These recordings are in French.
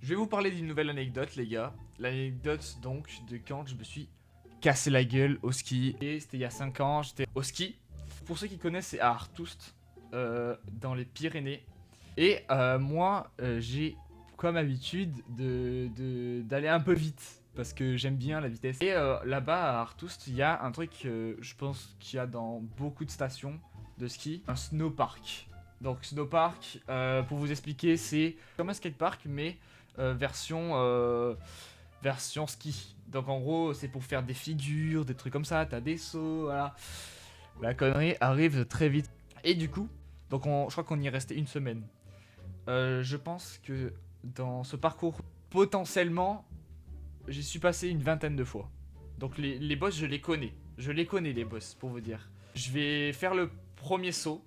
vais vous parler d'une nouvelle anecdote, les gars. L'anecdote donc de quand je me suis cassé la gueule au ski. Et c'était il y a 5 ans, j'étais au ski. Pour ceux qui connaissent, c'est à Artoust, dans les Pyrénées. Et moi, j'ai comme habitude d'aller un peu vite. Parce que j'aime bien la vitesse. Et là-bas, à Artoust, il y a un truc, je pense qu'il y a dans beaucoup de stations de ski. Un snowpark. Donc snowpark, pour vous expliquer, c'est comme un skatepark, mais version ski. Donc en gros, c'est pour faire des figures, des trucs comme ça, t'as des sauts, voilà. La connerie arrive très vite. Et du coup, donc je crois qu'on y est resté une semaine. Je pense que dans ce parcours, potentiellement, j'y suis passé une vingtaine de fois. Donc les boss, je les connais. Je les connais, les boss, pour vous dire. Je vais faire le premier saut,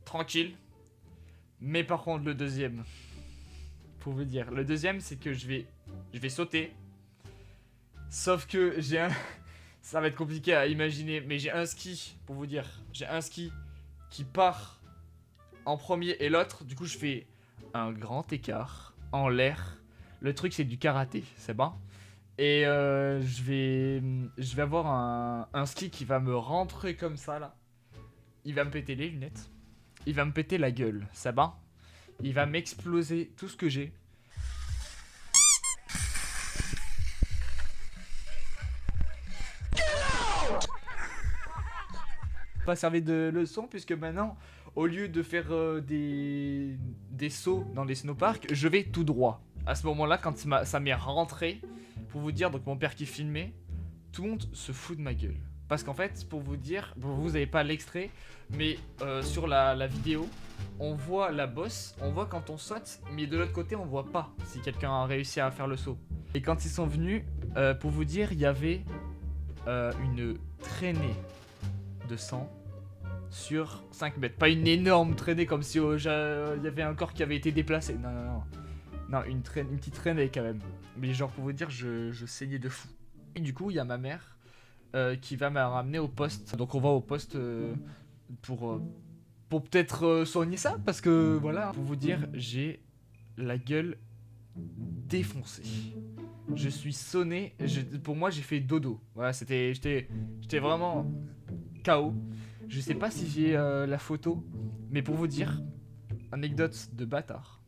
tranquille. Mais par contre, le deuxième, pour vous dire, le deuxième, c'est que je vais sauter. Sauf que j'ai un... Ça va être compliqué à imaginer, mais j'ai un ski, pour vous dire. J'ai un ski qui part en premier et l'autre, du coup, je fais un grand écart en l'air. Le truc, c'est du karaté, c'est bon. Et je vais avoir un ski qui va me rentrer comme ça, là. Il va me péter les lunettes. Il va me péter la gueule, ça va. Il va m'exploser tout ce que j'ai. Pas servi de leçon puisque maintenant, au lieu de faire des sauts dans les snowparks, je vais tout droit. À ce moment-là, quand ça m'est rentré, pour vous dire, donc mon père qui filmait, tout le monde se fout de ma gueule. Parce qu'en fait, pour vous dire, vous n'avez pas l'extrait, mais sur la vidéo, on voit la bosse, on voit quand on saute, mais de l'autre côté, on voit pas si quelqu'un a réussi à faire le saut. Et quand ils sont venus, pour vous dire, il y avait une traînée de sang sur 5 mètres. Pas une énorme traînée comme si il y avait un corps qui avait été déplacé. Non, non, non. Non, une petite traînée quand même. Mais genre, pour vous dire, je saignais de fou. Et du coup, il y a ma mère qui va me ramener au poste. Donc on va au poste pour peut-être soigner ça. Parce que voilà, pour vous dire, j'ai la gueule défoncée. Je suis sonné. Pour moi, j'ai fait dodo. Voilà, j'étais vraiment KO. Je sais pas si j'ai la photo. Mais pour vous dire, anecdote de bâtard.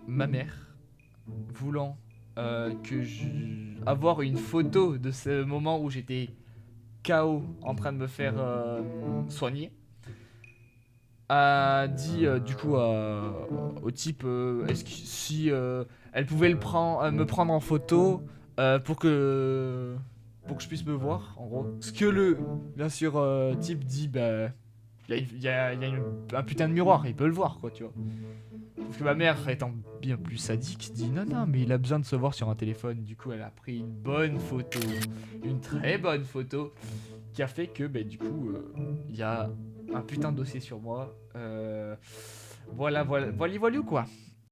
Ma mère, voulant avoir une photo de ce moment où j'étais KO en train de me faire soigner, a dit du coup au type si elle pouvait me prendre en photo pour que je puisse me voir en gros. Ce que le bien sûr type dit bah il y a un putain de miroir, il peut le voir quoi tu vois. Parce que ma mère, étant bien plus sadique, dit non, non, mais il a besoin de se voir sur un téléphone. Du coup, elle a pris une bonne photo, une très bonne photo, qui a fait que, bah, du coup, il y a un putain de dossier sur moi. Voilà, quoi.